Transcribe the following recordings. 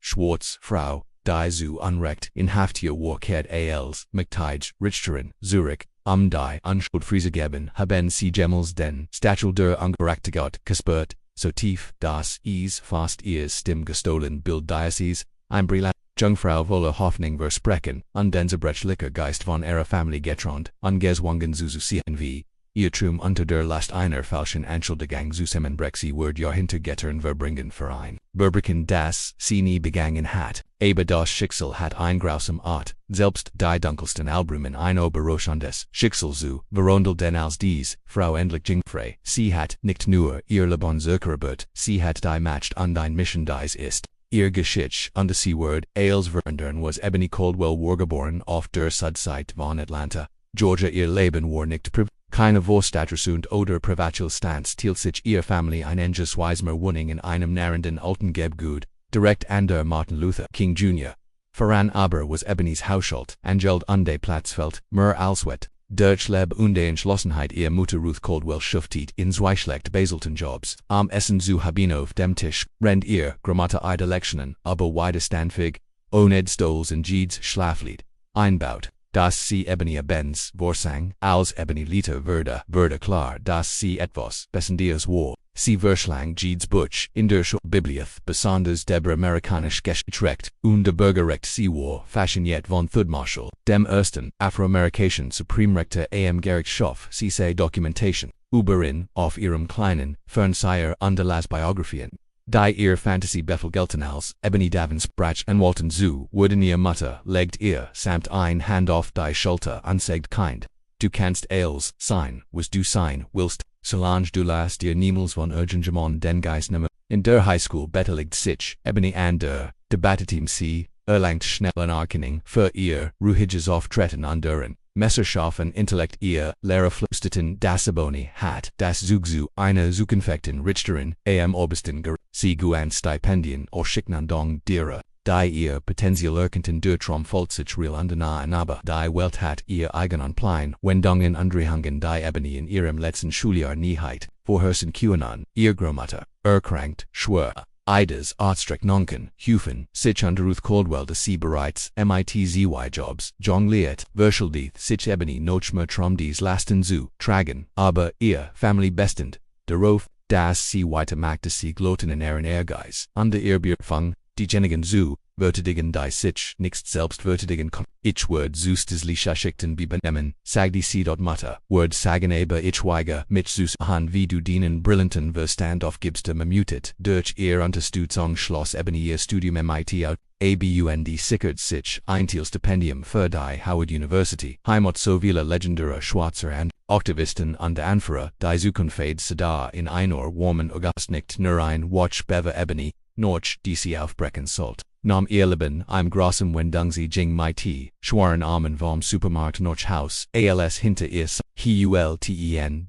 Schwarze Frau, die zu Unrecht, inhaftiert Warkehrt als, Macht, Richteren, Zurich, die Unschuld freigegeben haben sie Gemmels den Stachel der Ungerechtigkeit gespürt, so tief, dass es fast ihr Stimme gestohlen Bild Diocese, ein Brillant, Jungfrau volle Hoffnung versprechen, und den zerbrechlicher Geist von ihrer Familie getront, ungezwungen zu sehen wie, ihr Trum unter der Last einer falschen Anschuldigung zusammenbrechen wird Jahrhintergettern verbringen Verein. Berbricken das sie nie begangen hat, aber das Schicksal hat ein grausam Art, selbst die dunkelsten Albrumen ein überraschendes Schicksal zu verwandeln denn als dies, Frau endlich jungfrei, sie hat nicht nur ihr Leben zurückerobert, sie hat die Macht und ein Mission dies ist. Ihr Geschichte und sie Word, als Verandern was Ebony Caldwell war geboren auf der Südseite von Atlanta, Georgia. Ihr Leben war nicht keine Vorstadtresund oder Privatstanz till sich ihr Familie ein engesweismer Wohnung in einem nahenden alten Gebgut, direkt an der Martin Luther King Jr. Voran aber was Ebonys Haushalt, Angeld unde Platzfeld, mehr alswet, durch Leb und Entschlossenheit ihr Mutter Ruth Caldwell schuftet in zwei schlecht bezahlten Jobs, am Essen zu haben auf dem Tisch, rennt ihr Grammata Lektionen, aber widerstandsfähig, ohne Stols und Jeeds Schlaflied, einbaut. Dass sie Ebony Benz vorsang, als Ebony Lita wurde klar, dass sie etwas Bessendias war. Sie verschlang Jeeds Butch in der Schulbibliothek, besonders der amerikanisch Geschlecht und der Bürgerrecht sie war fasziniert von Thudmarshall, dem ersten afroamerikanischen Supremerichter am Gerichtshof, sie sei Dokumentation, überin, auf ihrem kleinen Fernseher und las Biografien. Die ihr Fantasy Bethel gelten als Ebony Davins Brach und Walton zu wurden ihr Mutter legt ihr samt ein Hand auf die Schulter und sagt kind. Du kannst als sein, was du sein willst, solange du lässt dir niemals von Urgengemon den Geist nehmen. In der Highschool beteiligt sich Ebony an der Debatteteam sie erlangt schnell Anerkennung für ihr ruhiges Auftreten und deren Messerschaffen Intellekt. Ihr Lehrer flüsterten, dass Ebony hat das Zugzu eine Zukunftsfähigten Richterin am obersten sie guan Stipendien ausschicken dong derer, die ihr potenziell erkannten Durchraum sich real undernahen aber die Welt hat ihr eigenen Plan wendungen Andrehungen die Ebony in ihrem letzten Schuljahr nie hat, vorherrschen QAnon, ihr Großmutter, erkrankt, schwör. Idas Artstrecknonken, Hufen, sich unter Ruth Caldwell dass sie bereits MITzy Jobs, jongliert, verschuldigt sich Ebony Notchmer dies Lasten zu tragen, aber ihr Family bestend, darauf, dass sie weitermachte sie gloten in ihren Ehrgeiz, unter ihr Bierfang, diejenigen zu würdigen die sich nicht selbst würdigen kon. Ich word zustislicher Schichten benehmen, sagte sie dort Mutter, word sagen aber ich weige mich zus han wie du dienen brillanten Verstand aufgibst mutet, durch ihr Unterstützung schloss Ebony ihr Studium MIT out, abund sickert sich ein Stipendium für die Howard University, Heimat so viele legendäre Schwarzer und Aktivisten und Anführer, die Zukunft da in einer warmen August nicht nur ein Watch bever Ebony, noch die sie aufbrechen sollt. Nam ihr Leben im großen Wendung sie ging mit schweren Armen vom Supermarkt noch Haus, als hinter ihr hulten.zwei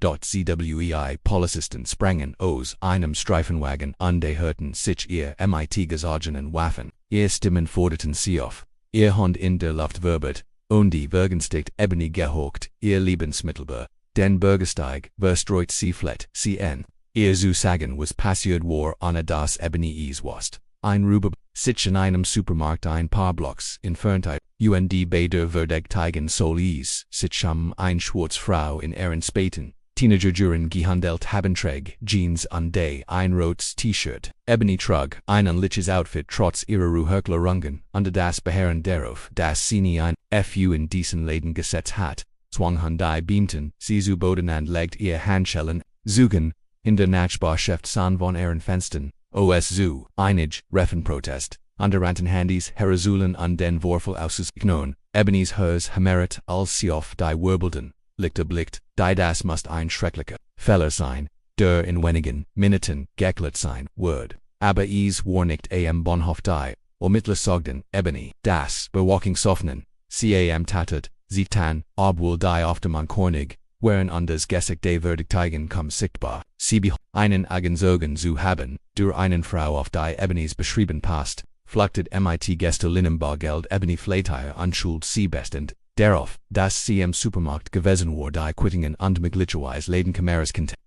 Polizisten sprangen aus einem Streifenwagen und hörten sich ihr mit-gesogenen Waffen, ihr Stimmen forderten sie auf, ihr Hand in der Luft wirbelt, und die Wagensticht Ebony gehockt, ihr Lebensmittelbar, den Bürgersteig verstreut sie flett, cn. Ihr zu sagen was passiert war ohne das Ebony es wusst. Ein Rüber, sich in einem Supermarkt ein paar Blocks entfernt, und bei der verdächtigen soll es sich ein Schwarze Frau in ihren späten Teenagerjahren gehandelt haben träg Jeans und ein rotes T-Shirt. Ebony trug ein unliches Outfit trotz ihrer Ruhherklerungen, und das Beharren darauf, dass sie nie ein Fu in diesen Läden gesetzt hat, zwang die beamten, sie zu Boden und legt ihr Handschellen, Zugen, in der Nachbarschaft san von ihren Fenstern. Os zu einig, Reffenprotest, unterrannten Handys, Herazulen und den Worfel ausgeknoen, Ebonys Hers Hammerit als sie auf die wirbelten, Lichter blickt, die das must ein schrecklicher Feller sein, der in wenigen Minuten geklärt sein wird. Aber es war nicht am Bahnhof die, Ermittler sagten, Ebony, das Bewachungsoffenen, am tatet, sie tan, obwohl die auf dem Kornig, wären anders Gesicht der Verdächtigen kaum sichtbar, sie einen Agenzogen zu haben, durch einen Frau auf die Ebonys beschrieben passt, flachtet mit-Gäste Linnenbargeld Ebony Fleitier Unschuld sie bestend, darauf, dass sie im Supermarkt gewesen war die Quittingen und möglicherweise Lädenkameras content,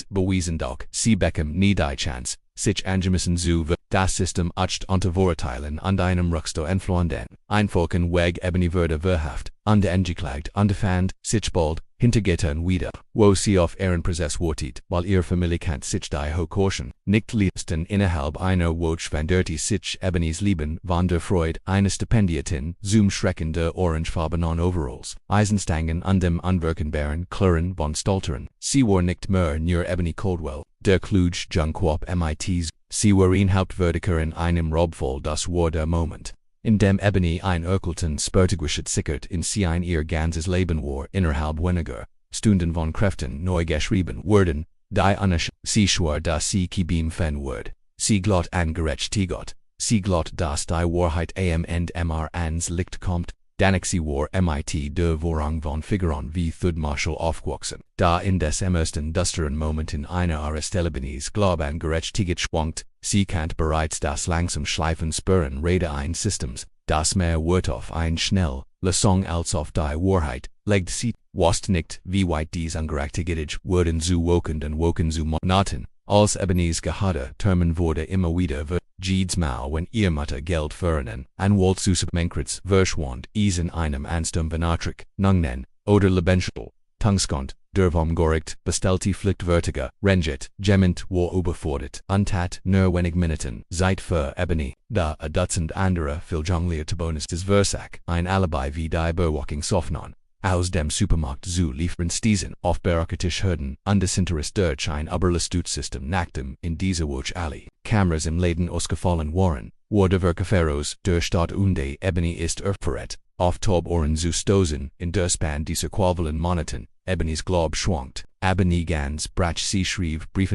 bewiesen doch, sie Beckham nie die Chance, sich angemissen zu das System acht untervorteilen und einem Rucksto entflohen einfolgen weg ebony würde verhaft, angeklagt, undefend, sich bald, hintergettern wieder, wo sie auf Ehrenprozess wartet, weil ihr Familie kennt sich die hochkorschen, nicht liebsten innerhalb einer Woche van dirty sich ebonys Leben, von der Freude, eine Stipendiatin, zum Schrecken der orangefarbenen Overalls, Eisenstangen an dem unwirkenbaren Klirren von Stolteren, sie war nicht mehr nur Ebony Coldwell, der Kluge Junkwop MITs, sie war ein Hauptverdiker in einem Robfall, das war der Moment, in dem Ebony ein Urkulten spurtigwischt sickert in sie ein ihr ganzes Leben war innerhalb weniger Stunden von Kräften neu geschrieben wurden, die anisch, sie schwor dass sie kibim fen word, sie glott angerechtigot, sie glott dass die Wahrheit am End mr ans Licht kommt, danach sie war MIT de Vorrang von Figuren wie Thudmarschall aufgewachsen, da in des ersten düsteren Moment in einer Arrestelebenies Glaub angerechtiget schwankt, sie kennt bereits das langsam Schleifen spüren Rede ein Systems, das mehr Wort auf ein schnell, Lesson als auf die Wahrheit, legt sie, was nicht, wie weit dies angerechtiget wurden zu woken zu monoton, als Ebonies Gehade termen wurde immer wieder jedes Mal wenn ihr Mutter Geld verdienen, an Walt Susubmenkritz verschwand, in einem Ansturm Benatrik, Nungnen, oder Lebenschel, Tungskont, der vom Gericht bestellte Pflichtwürdige, Renget, Gement war überfordert, untat nur wenig Minuten, seit für Ebony, da a Dutzend andere Filjonglierte Bonus des Versack, ein Alibi wie die Bewachung Sofnon. Aus dem Supermarkt zu liefern Stiesen auf bürokratisch Hürden, undesinterest durch ein Überlistungssystem nach dem in dieser Woche alle Kameras im Läden ausgefallen waren, war der Verkehrferos der Stadt unde Ebony ist verrät, auf Taub Ohren zu stoßen, in der Span dieser qualvollen Monaten, Ebonys Glaub schwankt, Ebony ganz brach sie schrieb Brief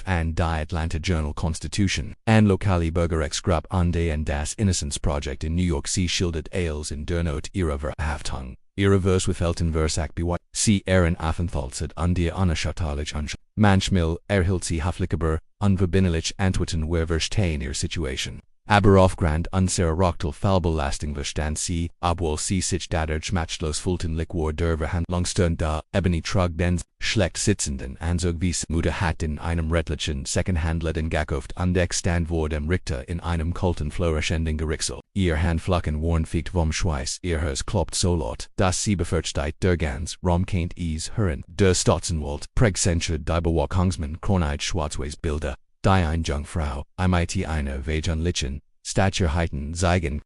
an die Atlanta Journal-Constitution, an lokale Bürgerrechtsgruppe an den das Innocence Project in New York sie schildert als in der Not ihrer Verhaftung. Ihre Vers withelten Versack bei sie Affenthalset an der unerschütterlich ansch. Manchmal erhielt sie Haflikeber, unverbindlich Antworten verstehen ihre Situation. Aber aufgrund unserer Rochtel Fallbelastung verstand sie, obwohl sie sich dadurch matchlos fühlten liquor der Verhandlungsstund da, Ebony trug den schlecht sitzenden Anzug wie Mutter hat in einem rettlichen Secondhand-Läden gekauft und stand vor dem Richter in einem kalten flourishenden Gerichtsaal. Ihr Handflachen waren fegt vom Schweiß, ihr Herz kloppt so laut, dass sie befürchtet der ganz Raum kennt hören. Der Staatsanwalt prägsensche die Bewachungsmann chronide Schwarzes Bilder. Die ein Jungfrau, MIT eine Veganlichen, Staturheiten zeigen.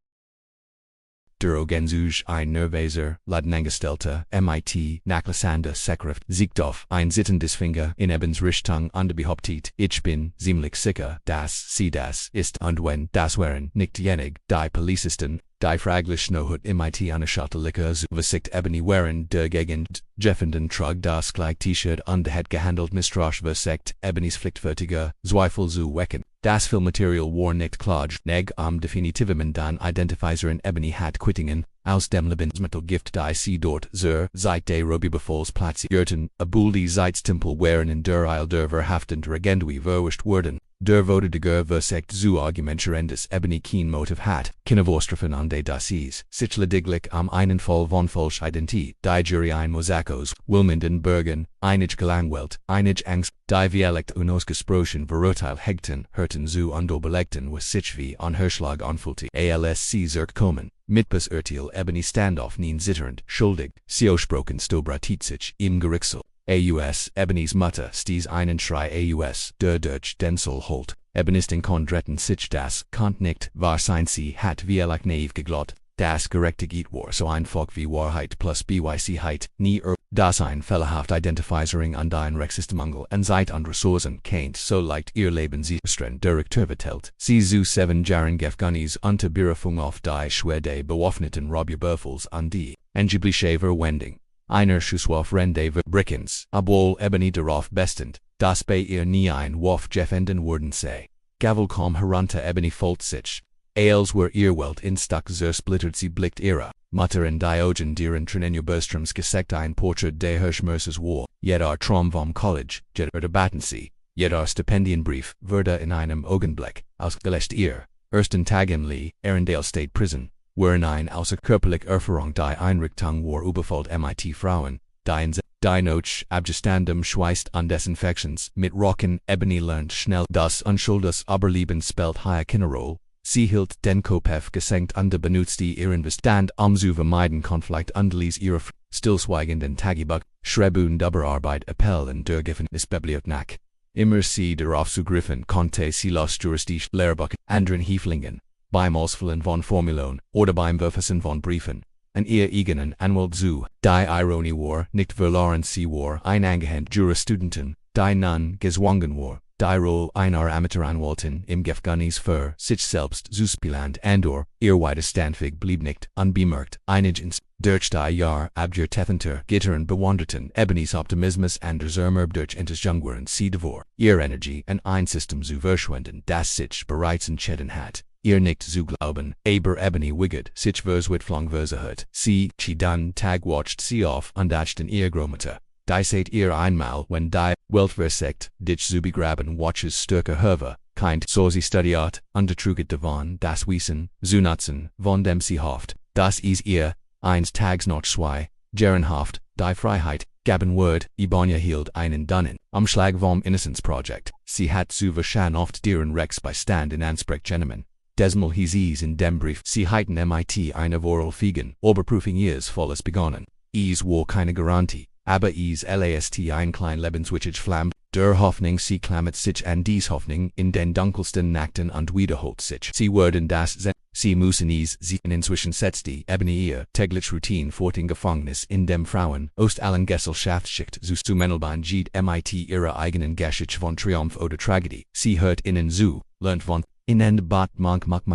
Der Ogenzuge ein Nerveser, Ladenangestellter, MIT, Nachlassande Sekreft, siegt auf ein sittendes Finger in Ebens Richtung und behauptet, ich bin ziemlich sicher, dass sie das ist und wenn das wären nicht jenig, die Polizisten, die fraglich noch hat MIT unerschütterliche Zuversicht Ebony wären der Gegend, Jeffenden trug das gleich T-Shirt und hat gehandelt misstrauisch versagt, Ebonys pflichtwürdige Zweifel zu wecken. Das Filmmaterial war nicht klar, neg definitivement dann Identifizerin Ebony hat quittingen, aus dem Lebensmittelgift die sie dort seit der Robibefalls platzierten, obwohl die Zeitstempel wären in der Eil der verhaftend Regendui verwischt wurden. Der votiger versagt zu argumenterendes Ebony kein Motiv hat, kinavostrophen an de Dacies, sich lediglich am einen Fall von Falschidentität, die Jury ein Mosakos, Wilmenden Bergen, einig gelangweilt, einig Angst, die Vielect unausgesprochen Verurteil hegten, hörten zu und belegten was sich wie an Herschlag anfühlte, ALSC zurückkommen. Mitbus Urteil Ebony Standoff nien zitternd, schuldig, sie aussprochen stobratit sich im Gerichtssaal. AUS, Ebonys Mutter, sties einen Schrei AUS, der Deutsch Denzel holt, Ebonisten kondretten sich das, kont nicht, wahr sein sie hat vielach naiv geglaubt, das gerechtigt war so einfach wie Wahrheit plus BYC-Heit, nie das ein fehlerhaft Identifizering an dein Rechtssystemmangel und seit und Ressourcen kennt so leicht ihr Leben sie streng Direktor vertellt. Sie zu 7 Jahren Gefgunis unter Berufung auf die Schwede bewaffneten Robberberfels an die angebliche Verwendung einer Schusswaffrende Brickens, obwohl Ebony darauf bestend, dass bei ihr nie ein Waff gefenden worden sei. Gavel kaum herunter Ebony folgt sich. Als were ihr Welt in Stuck zersplittert sie blickt ihre Mutter in Diogen deren Trinenio Berströms Gesekt ein Portrait de Hirschmersers war, jeder Traum vom College, jeder debatten sie, jeder Stipendienbrief wurde in einem Augenblick ausgelöscht ihr, ersten Tag im Lee, Arendelle State Prison, wherein ein außerkörperlich Erfahrung die Einrichtung war überfällt MIT Frauen, die in die Noch abgestandem Schweißt an Desinfektions, mit Rocken, Ebony lernt schnell das Unschuldes Aberleben spelt higher Kinderroll. Sie hielt den Kopf gesenkt und benutzte ihren Bestand zu vermeiden Konflikt und ließ ihre stillschweigenden Tagebuch schreiben über Arbeit Appellen der Gefängnisbibliothek. Immer sie darauf zugriffen konnte sie das juristische Lehrbuch anderen Häftlingen, beim Ausfüllen von Formulen oder beim Verfassen von Briefen, an ihr eigenen Anwalt zu, die Ironie war, nicht verloren sie war ein angehend Jurastudenten, die nun gezwungen war, die Rolle einer Amateuranwaltin im Gefängnis für sich selbst zu spielen und ihr Widerstandsfähig blieb nicht unbemerkt, einigens durch die Jahr abgetrennter Gittern bewanderten Ebonys Optimismus und Zermer durch Entschuldigungen sie devor, ihr Energie an ein System zu verschwenden, das sich bereits entschieden hat. Ihr nicht zu glauben, aber Ebony wigged sich verswitflung versucht, sie dann Tag watcht sie auf und achten ihr Grometer. Die seht ihr einmal, wenn die Welt versekt, dich zu begraben watches stärker Herve, kind so sie studiert, untertruget davon das Wissen, zu nutzen, von dem sie hofft, das ist ihr, eins Tags noch zwei, Gerenhaft, die Freiheit, gaben Word, Ibanya hielt einen Dunnen, Schlag vom Innocence Project, sie hat zu verschan oft deren Rex Beistand in Anspruch genommen. Desmal hieß in dem Brief, sie hätten MIT eine Wohl fegen, Oberprüfung ihres volles begonnen. Es war keine Garantie, aber es last ein klein Lebenswichtig flammt, der Hoffnung sie klammert sich an dies Hoffnung in den dunkelsten Nachten und wiederholt sich. Sie werden das sehen, sie müssen es sehen inzwischen setzte Ebony ihr täglich Routine fort in Gefängnis in dem Frauen aus allen Gesellschaftsschicht zu Mendelbein geht MIT ihre eigenen Geschichte von Triumph oder Tragödie. Sie hört ihnen zu, lernt von in en Debat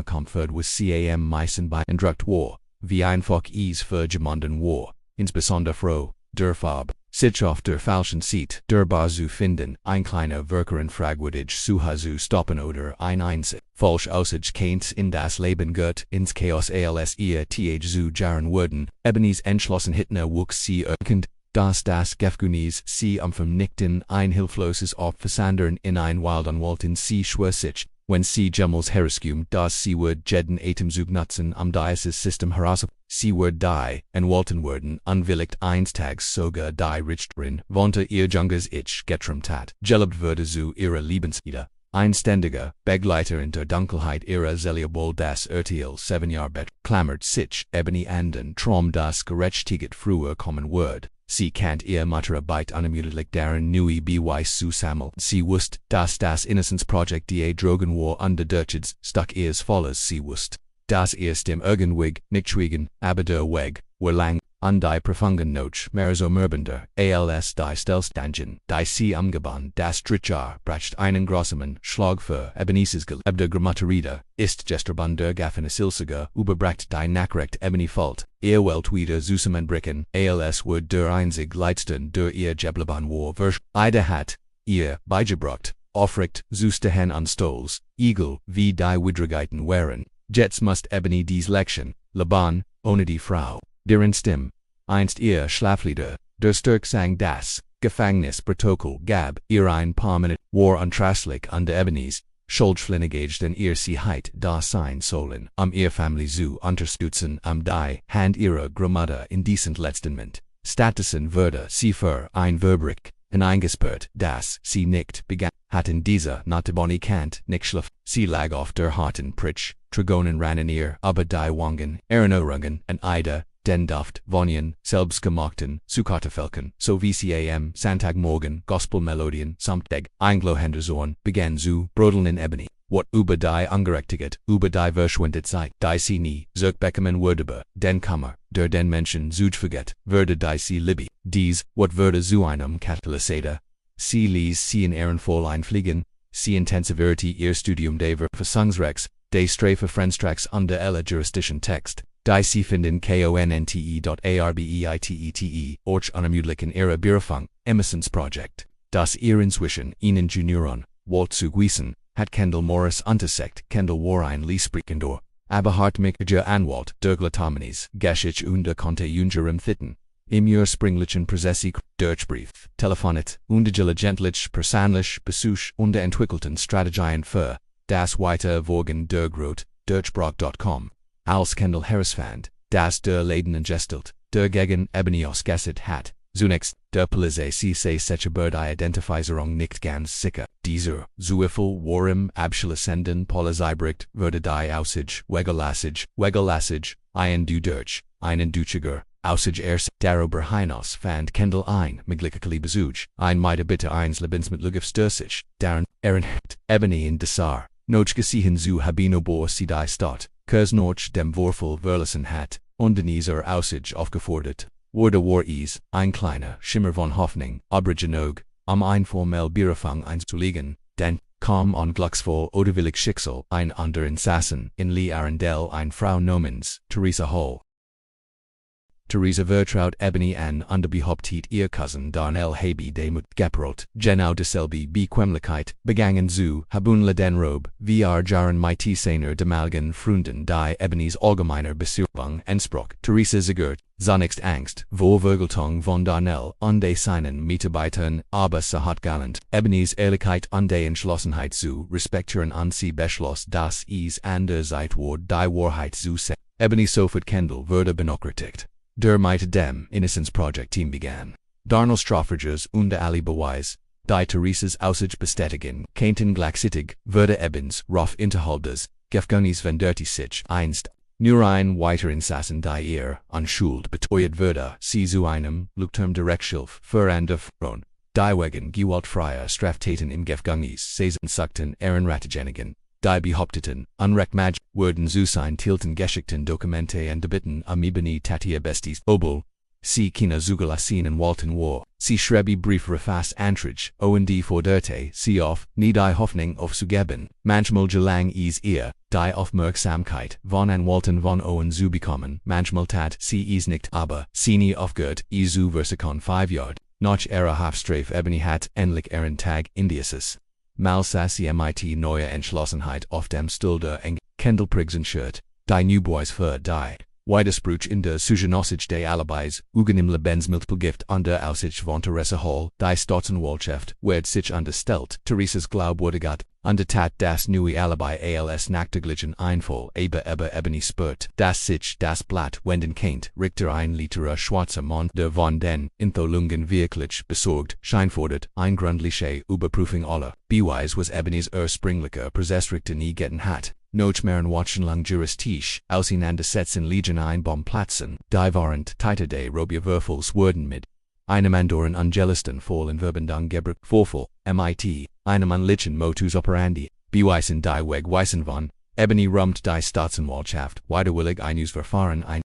Comfort was CAM meisten beeindruckt war, wie einfach es für jemanden war, insbesondere Frau, der Farbe, sich auf der falschen Seite der Bar zu finden, ein kleiner Werkerin fragwürdig zu Hause stoppen oder ein einzig, falsch Aussage kennt in das Leben gehört, ins Chaos als ihr th zu jaren würden, Ebonys Entschlossenheit wuchs sie erkennt, dass das Gefängnis sie vernichten ein hilfloses Opfer in ein Wildanwalt sie schwör sich, wenn sie jemals herauskommt, dass sie wird jeden Atemzug nutzen dieses System herauszufinden, sie wird die, Walten werden unwilligt einstags sogar die Richterin, wonte ihr junges Ich getrimmt hat, gelebt würde zu ihrer Lebenslieder, ein ständiger Begleiter in der Dunkelheit ihrer Seele wohl das Urteil 7 Jahre bet, klammert sich Ebony anden Traum das gerechtiget früher kommen wird. Sie kennt ihr Matterarbeit unermüdlich darin neu beweis zu sammeln. Sie wusste, dass das Innocence Project die Drogen war und Durchs stuck ihres Volles sie wusste, dass erst dem Irgendwig, nicht schwiegen, aber der Weg, war lang, und die profungen Noch mehr so merbender, als die Stellstangen, die sie umgeban, das Drittjahr, bracht einen grossamen Schlag für Ebony's gelebte Grammaterida, ist gestern der Gaffenesilsiger, überbracht die Nachricht Ebony Fault, ihr Welt wieder zusammenbrechen, als wird der einzig Leidsten der ihr Gebleban war, Ida hat, ihr, beigebracht, aufrecht, zustehen an Stolz, egal, wie die Widrigkeiten wären, jetzt must Ebony dies Lection, Laban, ohne die Frau. Deren Stimme, einst ihr Schlaflieder, der Sturk sang das Gefängnisprotokoll gab ihr ein paar Minuten, war untrastlich und Ebonys, Schuldschlinigage denn ihr sie heit da sein sollen, ihr Family zu unterstützen die Hand ihrer Großmutter in decent Letztenment, Statusen würde sie für ein Verbrechen eingesperrt, das sie nicht begann, hatten dieser Notaboni Kant nicht schlaf, sie lag auf der harten Pritsch, Trigonen rannen ihr, aber die Wangen, Erinnerungen an Ida, den Duft, Vonien, selbstgemachten, Zuckerfelken, so wie CAM, Santagmorgen, Gospelmelodien, samt Deg, Anglo-Hendersorn, begann zu brodeln in Ebony. What über die Ungerechtigkeit, über die verschwendet Zeit, die sie nie, zurückbekommen würde, den Kammer, der den Menschen vergeht, würde die sie Libby, dies, what würde zu einem Katalysator, sie ließ sie in ehrenvoll einfliegen, sie intensivierte ihr Studium der Verfassungsrechts, des Strafverfremdstrachts under alle Juristischen Text, die sie finden konente.arbeitet, orch unermüdlichen ihrer Berufung, Emersons Project, das ihr inzwischen ihnen Junioren, Walt zu Gießen, hat Kendall Morris untersekt, Kendall war ein Liesprechender, aber hartmiger Anwalt, der Glatomenes, Geschichte und konnte ungerem Thitten, im ursprünglichen Prozessi, Durchbrief, Telefonet, und diligentlich, persönlich, Besuch und entwickelten Strategien für, das Weiterverfolgen der Grot, Durchbrach.com. Als Kendall herausfand, dass der Leden gestalt, der gegen Ebony ausgesetzt hat, Zunächst, der Polizei se seche Birdei Identifizierung nicht ganz sicher. Dieser Zweifel warm abschließenden Polizeibericht wurde die Aussage, ein du durch, einen Deutscher, Aussage darüber hinaus fand Kendall ein möglicherlich Besuch, ein Meide bitte eins Lebensmittel gefstößig, deren Unrecht, Ebony in Dessar, noch gesehen zu haben obwohl sie die Stadt, noch dem Vorfall verlassen hat, und in dieser Aussage aufgefordert wurde war ein kleiner Schimmer von Hoffnung, übrig ein formell Berufung einzulegen, denn kam an glücksvoll oder willig Schicksal ein anderen Sassen in Lee Arundel ein Frau namens Theresa Hall. Theresa vertraut Ebony an und behauptet ihr Cousin Darnell habe damit geprot, genau dieselbe Bequemlichkeit begangen zu haben den Rob, Jahren mit seiner damaligen Freundin die Ebonys allgemeiner Beziehung entsprach. Theresa zögert, zunächst Angst, vor Vergeltung von Darnell und seinen Mitarbeitern, aber sie hat galant Ebonys Ehrlichkeit und die Entschlossenheit zu respektieren und sie beschloss, dass an der Zeit war die Wahrheit zu sagen. Ebony sofort Kendall wurde benachrichtigt. Der mit dem Innocence-Project-Team begann. Darnell Strafvergers und alle Beweis, die Theresas Aussage bestätigen, konnten gleichzeitig, wurde Ebens, Rauf innerhalb des Gefängnisses venderte sich einst, nur ein weiterer Sassen die ihr, an Schuld beteuert wurde, sie zu einem, Lugterm Direktschilf, für eine Frauen, die wegen gewaltfreier Straftaten im Gefängnis sagten Rattegenigen. Die behaupteten, Unrecht wurden zu sein tilten geschickten Dokumente und Debitten am Ebony Tatia Besties, obwohl sie keine Zugelassenen Walten war. Sie schrieb Brief refast Antrage, und forderte sie auf, nie die Hoffnung aufzugeben, manchmal gelang ihr, die Aufmerksamkeit von Anwalten von Owen zu bekommen, manchmal tat sie nicht, aber sie nie aufgehört, zu versuchen 5 Jahre, nach ihrer Haftstrafe Ebony hat endlich ihren Tag Indiases. Malsasse mit neuer Entschlossenheit auf dem Stulder eng Kendall Prigson shirt, die New Boys für die Widerspruch in der Sugenosage des Alibis, ugen im Lebensmittelgift an der Aussicht von Theresa Hall, die Staatsanwaltschaft, wird sich unterstellt, Theresas Glaubwürdigkeit, und der Tat das neue Alibi als nachteglichen Einfall, aber Ebony spürt, dass sich das Blatt wenden kennt, Richter ein literer schwarzer Mann, der von den Entholungen wirklich besorgt, scheinfordert, ein gründliche Überprüfung aller Beweis was Ebonys ursprünglicher Prozessrichter nie getan hat. Noch mehreren wochenlang juristisch auseinandersetzen liegen ein Bomplatzen, die während Teite de Robierwürfels wurden mit einem anderen angelisten Fall in Verbindung gebracht, Vorfall, mit einem anlichen Modus operandi, beweisen die Wegweisen von Ebony rummt die Staatsanwaltschaft, widerwillig Einungsverfahren ein,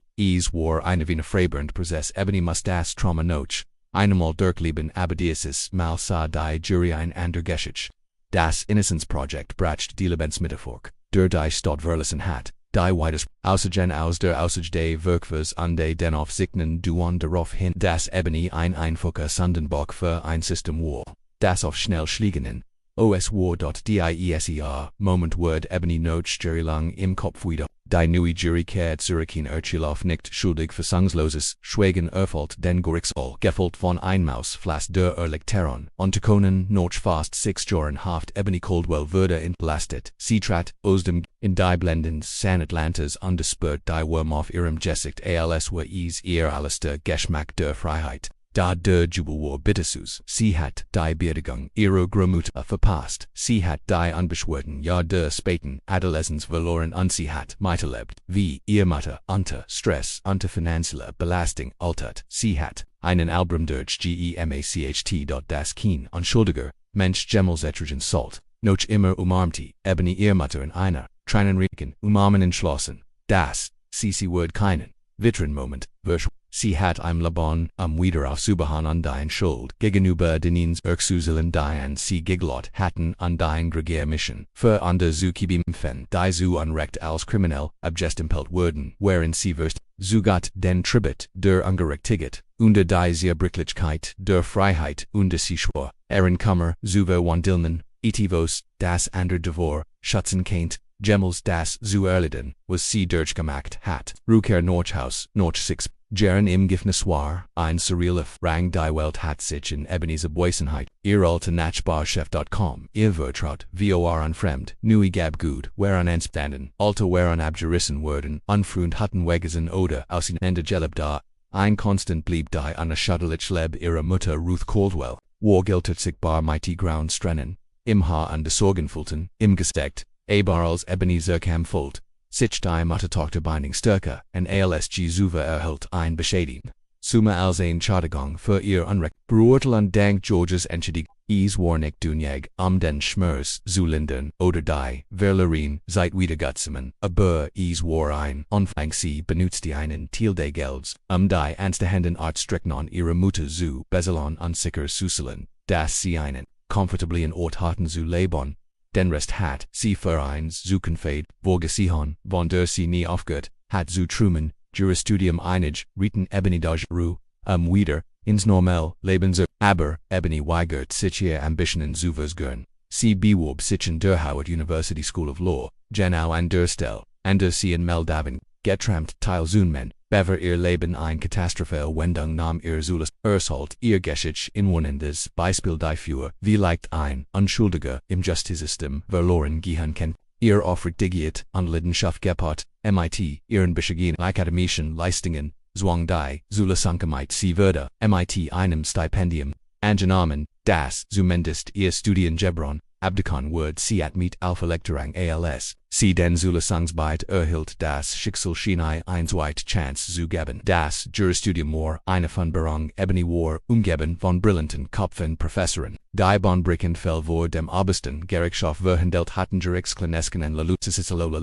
war eine Wiener Freiburg Prozess Ebony muss das Trauma noch einmal durchleben, aber dieses Mal sah die Jury ein ander Geschichte. Das Innocence Project bracht die Lebensmittelfork. Der die Stadt verlassen hat, die Weites Aussagen aus der Aussage des Werkvers an die dennoch sicknen duan darauf hin, dass Ebony ein einfacher Sandenbock für ein System war, das auf schnell schlägenden OS war. Dieser Moment wird Ebony noch lang im Kopf wieder. Die neue Jury kehrt zurück in Urchilof nicht schuldig versagnsloses Schweigen erfolgt den Gerichtsall, gefolgt von Einmaus Flass der Erlichteron, und Konen noch fast 6 Jahren Haft. Ebony Caldwell wurde entlastet. Sie trat aus dem in die Blenden San Atlantas undespürt die Wurm auf ihrem Gesicht als war ihr alles der Geschmack der Freiheit. Da der Jubel war bittersus, sie hat die Beerdigung ihrer Großmutter verpasst, sie hat die unbeschwerten Jahr der späten Adoleszenz verloren und sie hat miterlebt, wie ihr Mutter unter Stress, unter finanzieller Belastung altert. Sie hat einen Album durch gemacht, das kein unschuldiger Mensch jemals ertragen sollte. Noch immer umarmte Ebony ihr Mutter in einer tränenreichen Umarmen entschlossen, dass sie wird keinen weiteren Moment verschwenden. Sie hat im Leben wieder aufzubehauen an die Schuld gegenüber denen Erksuseln die an sie geglaubt hatten an die Gregärmission, für andere zu kämpfen, die zu Unrecht als kriminell abgestempelt wurden, während sie wirst, sogar den Tribut der Ungerechtigkeit, unter die Zerbrechlichkeit der Freiheit und sie schwor, Kummer, zu verwandeln, etivos, das andere Devor, schützen kennt, Gemels das zu erledigen, was sie durchgemacht hat. Rückkehr Nordhaus, Nord 6. Jaren im Gefängnis war, ein surrealer Rang die Welt hat sich in Ebonys Abwesenheit, ihr alte Nachbarchef.com, ihr vertraut, vor an fremd, neu gab gut, waren entstanden, alte waren abgerissen worden, unfreund hatten weggesehen oder auseinandergelebt da, ein constant blieb die unerschütterlich Leb ihrer Mutter Ruth Caldwell, wargeltet sich bar mighty ground strennen, im Haar an de Sorgenfulten, im Gesteckt, aber als Ebenezer kam Fult, sich die Muttertochter binding Stärke, en ALSG Zuver erhält ein Beschädigen. Summa als ein Chartergang für ihr Unrecht, beurteilen dank Georges Entschädig, Warnick Dunjag, den Schmers, Zulindern, oder die, Verlerin, seit Wiedergutsemen, aber war ein, Anfang sie benutzte einen Tilde Gelds, die anstehenden Artstricknon ihre Mutter zu Bezelon unsicher Suselen, das sie einen, komfortablen Ort hatten zu Lebon, den Rest hat sie Vereins zu Confade, Vorgesehen, von der sie nie aufgehört, hat zu Truman, Jurastudium einig, Riten Ebenidage Ru, wieder, ins Normell, Lebenser, aber, Ebony weigert sich ihr Ambitionen zu vergern. Sie bewarb sich in der Howard University School of Law, Genau an der Stelle, an der sie in Meldaven, getrampt, Teil Zunmen, bever ihr Leben ein Katastrophe Wendung nahm ihr Zulus, Ershalt, ihr Geschichte inwonendes Beispiel dafür, wie leicht ein, Unschuldiger, im Justizesystem, verloren gehen kann. Ihr aufrichtigiert, an Leidenschaft gepaart, MIT, ihren Bescheiden akademischen Leistungen, zwang die, Zulasankamite sie würde, MIT einem Stipendium, angenommen, das, zumindest ihr Studiengebron, abdekan wird sie mit Alpha Lecterang ALS, sie den Zulasangsbeit erhielt das Schicksal schien ein zweit Chance zu geben. Das Jurastudium war eine von Berang Ebony war, umgeben von brillanten Kopfen Professoren, die Bonbricken fell vor dem obersten Gerichtshof verhandelt hatten Gerichtsklinesken en Lalu Cicelolo,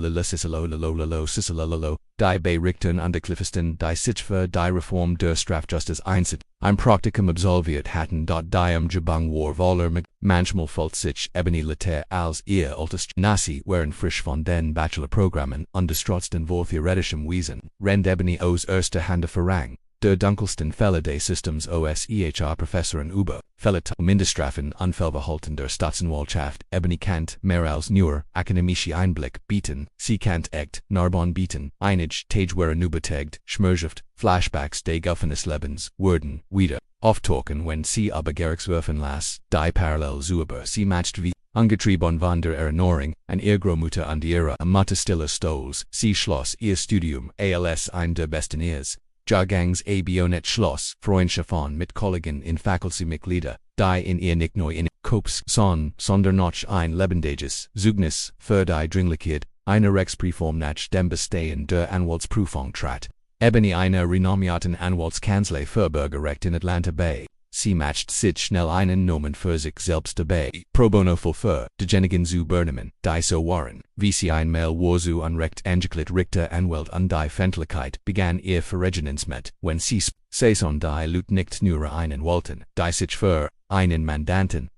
die Berichten an der Cliffesten, die sich für die Reform der Strafjustiz einzit, ein Praktikum absolviert hatten dort die Jabang war voller manchmal fällt sich Ebony Liter als ihr altes Nasi waren frisch von den Bachelorprogrammen understrotzten vor theoretischem Wesen, rend Ebony aus erster Hand Verrang, der dunkelsten Fälle des Systems OSEHR Professoren über, Fälle Mindestrafen Unfallverhalten der Staatsanwaltschaft, Ebony Kant, mehr als nur, akademische Einblick bieten, sie Kant echt, Narbonne bieten, einig, Tageware übertegt, Schmerschaft, Flashbacks des Guffenes Lebens, Worden, wieder, auftauchen wenn sie aber Gerichtswürfen las, die parallel zuber sie matcht wie, angetrieben von der Erinnerung, an ihr Großmutter und ihre Mutter stiller Stolz, sie schloss ihr Studium, ALS ein der besten ihres. Jahrgangs Abionet Schloss, Freundschaften mit Kollegen in Faculty-Mitglieder, die in ihr nicht nur in Kopes sondern noch ein lebendiges Zeugnis für die Dringlichkeit einer Rechtsreform nach dem Bestehen der Anwaltsprüfung trat. Ebony einer renommierten Anwaltskanzlei für Bürgerrecht in Atlanta Bay. Sie matcht sich schnell einen Nomen für sich selbst dabei. Pro bono für diejenigen zu Bernemen, die so waren, wie sie einmal war zu Unrecht angeklärt Richter Anwalt und die Fändlichkeit begann ihr Verregnens mit, wenn sie Saison die Leute nicht nur einen wollten, die sich für einen Mandanten,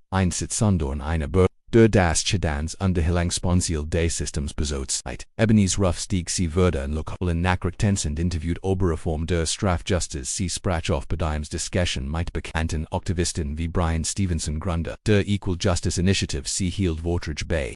sondern eine Bürger, der das Chedans und der Hilangsponsil des Systems bezotzeit. Ebony's Ruff stieg sie würde in lokalen Nachrichtensend interviewt Oberreform der Strafjustiz sie sprach auf Bedeims Discussion mit bekannten Aktivisten wie Brian Stevenson Grunder, der Equal Justice Initiative sie hielt Vortrage bei.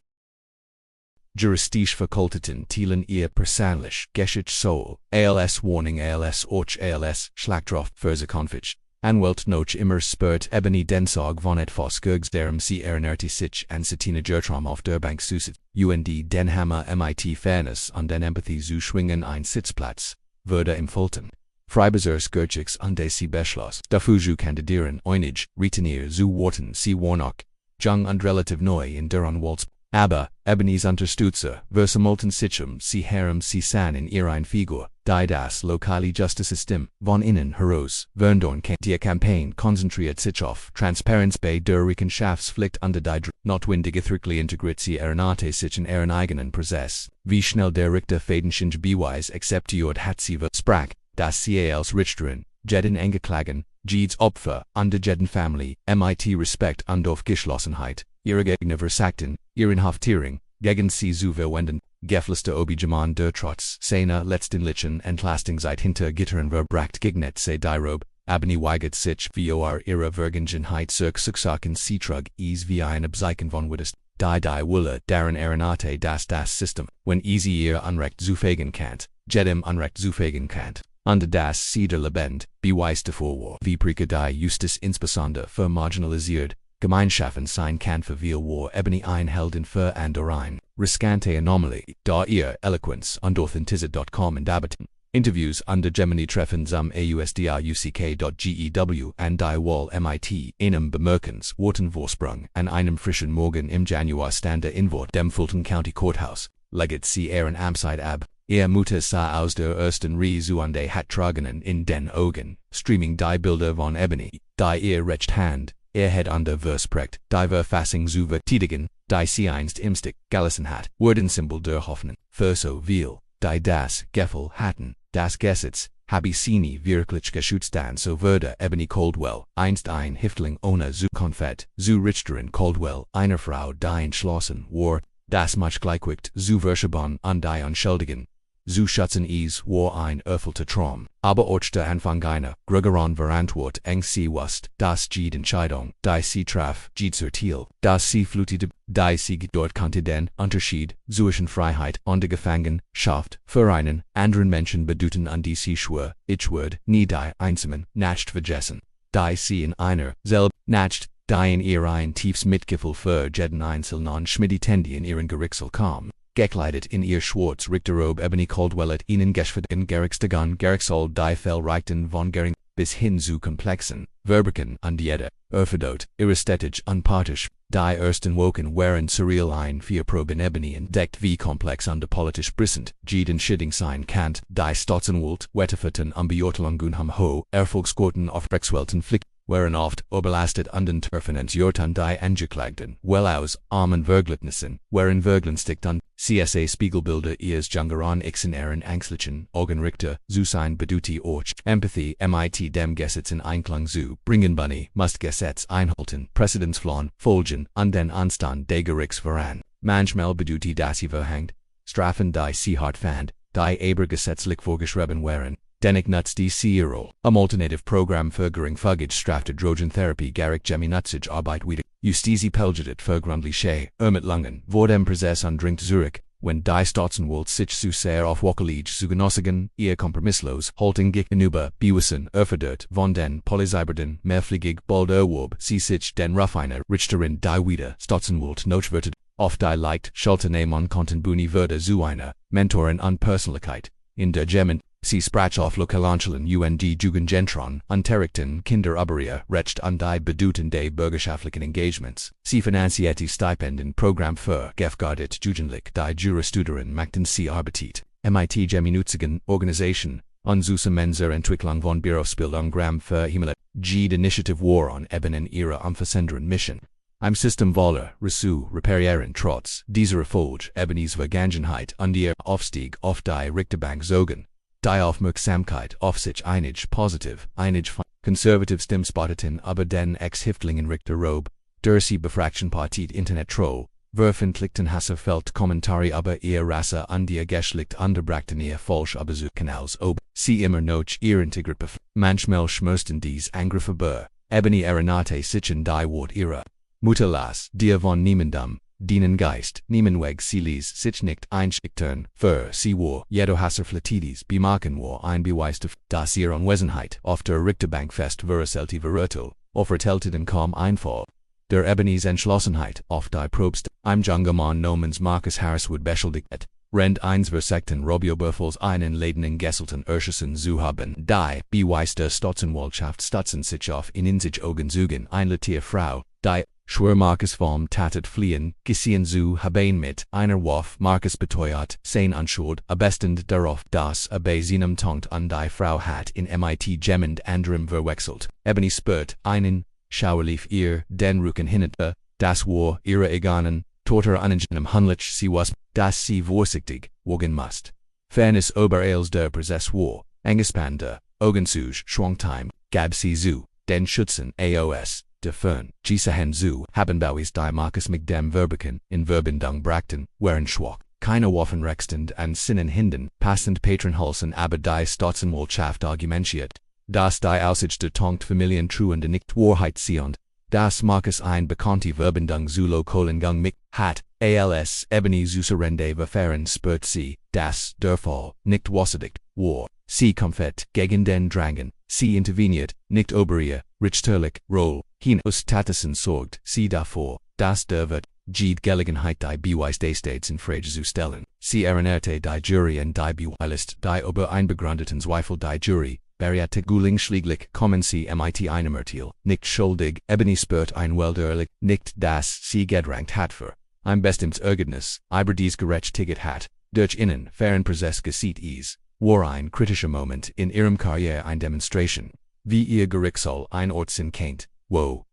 Juristisch Fakultäten Thielen ihr persönlich Geschichte Soul, ALS Warning ALS och ALS Schlagdrauf Versekonfich. Anwalt noch immer spurt Ebony Densog von etwas Gergsderem sie erinnerte sich an Satina Gertram auf der Bank Susit, UND den Hammer MIT Fairness und den Empathy zu schwingen ein Sitzplatz, würde empfohlen. Freibesers Gertschicks und des sie beschloss, dafür zu kandidieren, einig, retenier zu worten sie warnock, jung und relativ neu in der Anwalts. Aber, Ebony's Unterstützer, versammelten sich sie herem sie san in ihr ein Figur, die das lokale Justice-System, von innen heraus, Verndorn die Campaign konzentriert sich auf Transparenz bei der Rechenschaftspflicht und die notwendige Thrickli integriert sie erinnerte sich in ihren eigenen Prozess, wie schnell der Richter Fadenschinch beweis akzeptiert hat sie sprach, dass sie als Richterin, jeden Angeklagen, jedes Opfer und der jeden Family, mit Respekt und Aufgeschlossenheit, ihre Gegner versagten, ihre Inhaftierung, gegen sie zu verwenden, geflüster Obiegemann der Trotz seiner letztendlichen Entlastung seit hinter Gittern verbracht gegnet se die Ebony weigert sich vor ihrer Vergangenheit zurückzusagen sie trug wie ein Abzeichen von Wittest, die Wille darin erinnerte das System, wenn sie ihr Unrecht zufegen kann, jedem Unrecht zufegen kann. Und das sie der Lebend, beweist davor war, wie präge die Justiz insbesondere für marginalisiert, Gemeinschaften sein kann für wir war Ebony ein Heldin für and ein riskante Anomalie, da ihr Eloquenz und Authentizität kommen dabeten. Interviews under Gemini treffen zum AUSDRUCK.GEW and die Wall MIT, einem Bemerkens, Vorsprung, an einem frischen Morgen im Januar stande in Wort dem Fulton County Courthouse, leget sie Ehren Amtszeit ab, Mutter sah aus der ersten Reihe zuande hat tragenen in den Augen, streaming die Bilder von Ebony, die recht Hand, het an der Versprecht, die Verfassung zu verteidigen, die sie einst im Stick gelassen hat, Wordensymbol der Hoffnung, für so viel, die das Gefühl hatten, das Gesetz, habe sie nie wirklich geschützt dann so würde Ebony Caldwell, einst ein Häftling ohne zu Konfett, zu Richterin Caldwell, einer Frau die entschlossen war, das macht gleichwicht zu verschieben an die Unschuldigen, zu schützen war ein erfüllter Traum, aber orchte Anfang einer, Gregoran verantwort eng sie wusst, das Jede Entscheidung, die sie traf, Jedes Urteil, das sie flutete, die sie dort kannte den Unterschied zwischen Freiheit und der Gefangenschaft für einen anderen Menschen bedeuten an die sie schwör, ich würde nie die Einsamen nicht vergessen, die sie in einer selb nicht, die in ihr ein tiefs Mitgefühl für jeden einzelnen Schmidt-Tendi in ihren Gerichtssaal kam. Gekleidet in ihr schwarz Richterrobe Ebony Caldwell et ihnen geschwitgen Gerichtsdagon Gerichtssaal die Fellreichten von Gering bis hin zu komplexen Verbergen an diede, erfordert, ästhetisch unpartisch, die ersten Woken waren surreal ein Proben Ebony entdeckt wie komplex und politisch brissend, jeden Schidding sein Kant, die Stotzenwult, Wetterferten Beurteilungen am Ho, Erfolgsquoten auf Rechtswelten flick, waren oft überlastet und den Turfen entjurten die Angeklagten, well aus armen Verglitnissen, waren vergünstigt und CSA Spiegelbilder ihres Jungeren Ixen ihren ängstlichen Augenrichter, zu sein beduti orch, Empathy MIT dem Gesetz in Einklang zu bringen Bunny, must Gesetz einhalten, Präzedenzflauen, folgen, und den Anstand der Gerichtsverfahren, manchmal beduti das sie verhängt, Strafen die sie hart fand, die aber gesetzlich vorgeschrieben waren, Denig nuts die Sierol, Alternative Programm für geringfügig strafte Drogentherapie Garrick Gemeinutzige Arbeit wieder, Justizie pelgetet für gründliche Ermittlungen, vor dem Prozess und dringt Zurich, wenn die Staatsanwalt sich zu sehr auf Wackelige zu genossigen, ihr kompromisslos, halting gegenüber, bewiesen, erfordert, von den Polizeibeamten, mehrfliegig, bald erwob, sie sich den Raffiner, Richterin die wieder, Staatsanwalt notwürdet, auf die leicht, Schulternehmen konnten Buni würde zu einer, Mentorin und Persönlichkeit, in der Gemen, sie sprach auf Lokalanschelen und Jugendgentron, unterrichten Kinderüberia, recht und die bedeuten der bürgerschaftlichen Engagements, sie finanzierte Stipenden Programm für gefährdet Jugendlich die Jurastuderen machten sie Arbeit, MIT Gemeinnützigen Organisation, und Zusammenser Entwicklung von Berufsbildung Gramm für Himmel, Jede Initiative war on eben in ihrer umfassenderen Mission. Im System Waller, Ressourcen reparieren trotz dieser Erfolg Ebonys Vergangenheit und ihr Aufstieg auf die Richterbank zogen. Die Aufmerksamkeit auf sich einig positiv, einig konservativ Stimmen spotteten aber den Ex-Häftlingen Richterrobe, der sie befragten Partit Internet Troll, veröffentlichten Hasserfeld Kommentare über ihr Rasse und ihr Geschlecht unterbrachten ihr falsch aber zu Kanals ob, sie immer noch ihr Integrität manchmal schmerzen dies Angriffe bur, Ebony Arenate sich in die Wort ihrer Mutterlass, dir von niemandem, dienen Geist, niemenweg sie ließ sich nicht einschickten, für sie war, jedoch Hasserfletidis bemerken war ein Beweis dafür, dass ihre Anwesenheit auf der Richterbank fest verurteilte Urteil, vertellte den kaum Einfall. Der Ebonys Entschlossenheit, auf die Probst, im Jungermann Nomens Marcus Harriswood beschuldigt, Rend eins versekten Robioberfalls einen ledenden Gesselten Erschissen zu haben, die Beweis der Staatsanwaltschaft stutzen sich auf in sich Augen zugen einletier Frau, die Schwör Marcus vom Tatet fliehen, gesehen zu haben mit einer Waff Marcus beteuert, sein Anschuld, abestend darauf, dass bei seinem Taunt an die Frau hat in MIT gemmend anderem verwechselt. Ebony spürt einen Schauerlief ihr den Rücken hinter, das war ihre Eganen, Toter angenehm handlich sie was, dass sie vorsichtig wogen must. Fairness ober als der Prozess war, engespannte, Augenzuge schwangtime, gab sie zu, den Schützen AOS. De Fern, Gisahen zu, haben Bowies die Marcus mit dem Verbergen in Verbindung brachten, waren schwach, keine Waffen rextend an Sinnen hinden, passend Patronhalsen aber die Staatsanwaltschaft argumentiert, dass die Aussicht der Tonkt Familien truende nicht Wahrheit ziehend, dass Marcus ein bekannte Verbindung zu Lokalengang mit hat, als Ebony zu Surrende verfahren spürt sie, dass der Fall nicht wasserdicht war, sie komfett gegen den Drangen, sie interveniert, nicht ober ihr, richterlich, Roll. Hinaus Tatesen sorgt sie davor, dass der Wirt, Jede Gelegenheit die Beweis des States in Frage zu stellen, sie Ehrenerte die Jury und die Beweislist die Obereinbegründeten Zweifel die Jury, Beriate Guling schlieglich kommen sie mit einem Urteil, nicht schuldig, Ebony spürt ein Welderlich, nicht das sie gedrängt hat für ein bestimmtes Ergebnis, über dies gerechtigt hat, durch innen, fairen Prozess geschieht ist, war ein kritischer Moment in ihrem Karriere ein Demonstration, wie ihr Gerichtshof ein Ort sind kennt, wo,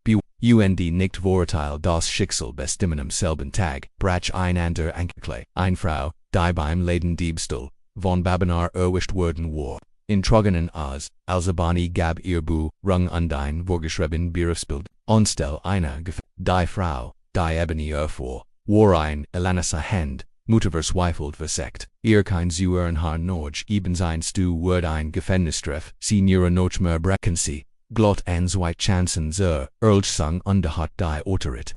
und nicht Vorurteil das Schicksal bestimmen am selben Tag, brach einander Ankle, ein Frau, die beim Ladendiebstahl, von Babenar erwischt worden war. In Trogenen als Abani gab ihr Buch, Rung Undein vorgeschrieben Berufsbild, Onstell einer die Frau, die Ebony erfuhr, war ein Elanissa Hand, Mutterverzweifelt versekt, ihr kein Zuhren haar noch eben sein Stu wird ein Gefängnisstrafe, sie ihre noch mehr brechen sie, glott an zwei Chancen zur Erlschung und hat die Otterit.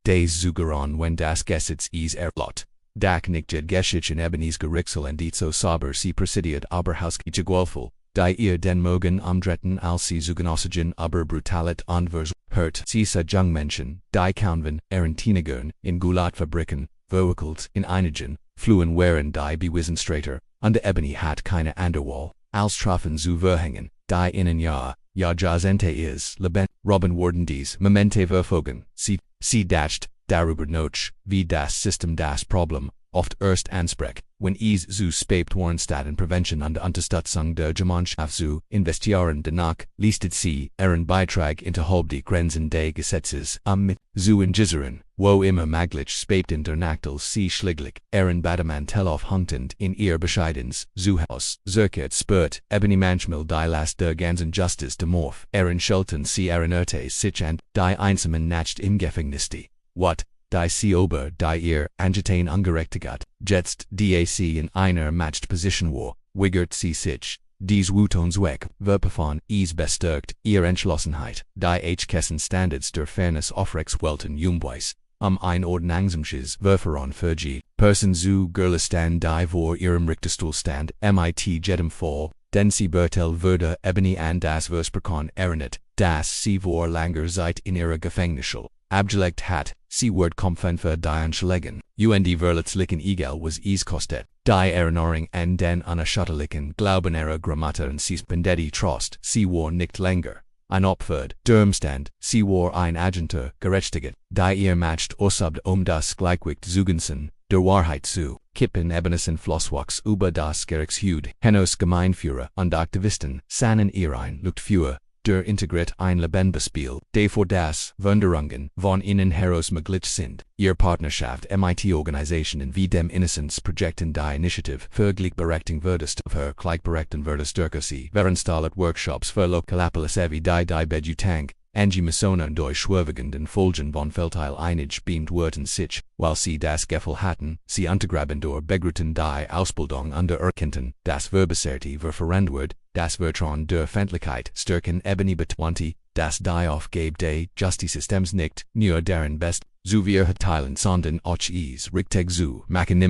Des Zugeron wenn das Gesetz is erlott. Dak nicht Geschicht in Ebony's Gerichtsel und so sauber sie präsidiert aber hausgewolfel, die ihr den Morgen umdrehten als sie Zugenossigen aber brutalit und hört sie sa Jungmenschen, die kaunven, Tinigern, in Gulatfabriken, verwickelt in einigen, Fluen waren die Bewisenstrater, und Ebony hat keine Anderwall, als Trafen zu verhängen, die innen ja jazente is, leben, Robin worden dies Momente verfogen, sie dacht, darüber noch, wie das System das Problem, oft erst ansprech, wenn es zu spät Warnstadt Prevention und Unterstützung der Gemeinschaft zu investieren danach, leistet sie ihren Beitrag innerhalb die Grenzen des Gesetzes mit zu ingisieren, wo immer möglich spät in der Nachtel sie schläglich, ihren Bademantel aufhängend in ihr bescheidens Zuhaus, circa spürt, Ebony manchmal die Last der ganzen Justice demorph, ihren Schelten sie erinnerte sich an, die einsamen Nacht im Gefängnis die. What, die sie ober die ihr Angetain ungerechtigt, jetzt dac in einer matched Position war, wiggert sie sich, dies Wutons weg, verpafon is bestärkt, ihr Entschlossenheit, die Kessen Standards der Fairness aufrechts welten Jumbois, Einordnungsmsches Verfahren für Person zu Gerlistan die vor ihrem Richterstuhl stand, mit jedem Fall, denn sie Bertel würde Ebony an das Versprechen erinnert, das sie vor langer Zeit in ihrer Gefängnisschule abgelegt hat, sie wird kommen für die Anschlägen, und verletzlichen Egal was es kostet, die Erinnerung an den unerschütterlichen Glauben ihrer Grammaterin sie spendetti Trost, sie war nicht länger ein Opfer, Dermstand, sie war ein Agenter, gerechtigt, die ihr matcht osubt das Gleichgewicht zugunsten, der Wahrheit zu, kippen Ebenison Flosswachs über das Gerichtshut, Hennos Gemeinführer und Aktivisten, sanen ihr ein Luftführer, der integriert ein lebendiges Spiel, de vor das Wunderungen von ihnen heraus möglich sind, ihr Partnerschaft Organisationen wie dem Innocence Projecten die Initiative für Gleichberechtigung würdest für Gleichberechtigung würdest durch sie, verinstallet Workshops für Lokalapolis wie die Bejutank, Angie Masona durch schwerwiegenden Folgen von Feldteil einig beamt wurden sich, weil sie das Gefühl hatten, sie untergraben durch Begrüten die Ausbildung under erkannten, das Verbesserte ververändert, das Vertrauen der Öffentlichkeit stärken Ebony betwanti, das die Aufgabe des Justizsystems nicht, nur deren Best, zu verteilen sondern auch es richtig zu machen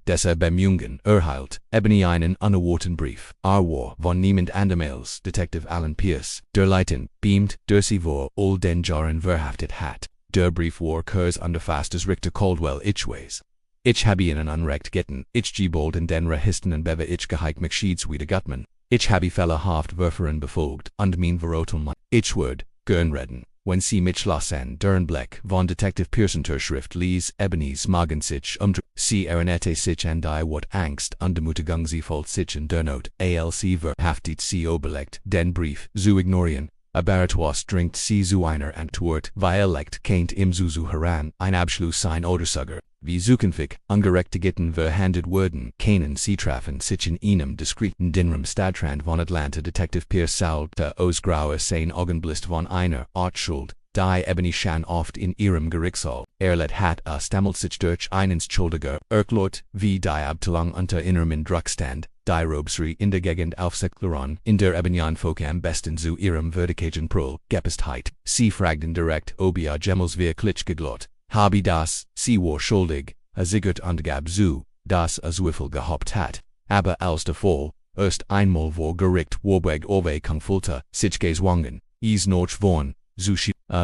des Bemühungen erhält, Ebony einen unerwarteten Brief, war von niemand andermals Detective Alan Pierce, der Leiten, beamt, der sie vor all den Jahren verhaftet hat, der Brief war kurz unterfasst des Richter Caldwell Itchways. Ich habe ihnen Unrecht getan, ich gebold in den Registern bewe ich geheik McSheeds wieder Gutman. Ich habe Fälle Haftwerferen befolgt und mein Verotum ich würde gern reden, wenn sie mich lassen deren Blick von Detective Pearson Schrift lies Ebony's Magen sich sie erinnerte sich an die Wort Angst und Demutigung sie folgt sich in der Not alc verhaftet sie oberlegt den Brief zu ignorieren, aber etwas dringt sie zu einer Antwort, weil kennt im Zuzu heran ein Abschluss sein Odersuger. Wie zukünftig ungerechtigten verhandelt wurden, keinen sie trafen sich in einem diskreten Dinram Stadtrand von Atlanta Detective Pierce saulte aus grauer sein Augenblist von einer Art Schuld, die Ebony Shan oft in ihrem Gerichtssaal, let hat stammelt sich durch einen Schuldiger, erklärt, wie die Abteilung unter innerem Druckstand, die Robsri in der Gegend aufsekleron, in der Ebony Folk am besten zu ihrem Würdigen Prol, Gepestheit, sie fragten direkt ob ihr Gemmels wirklich geglaubt. Habe das, sie war schuldig, Sigurd angab zu, das Wiffel gehabt hat, aber als der Fall, erst einmal vor Gericht wobeg Orwe Kungfulta, sich gezwungen, noch vorn, zu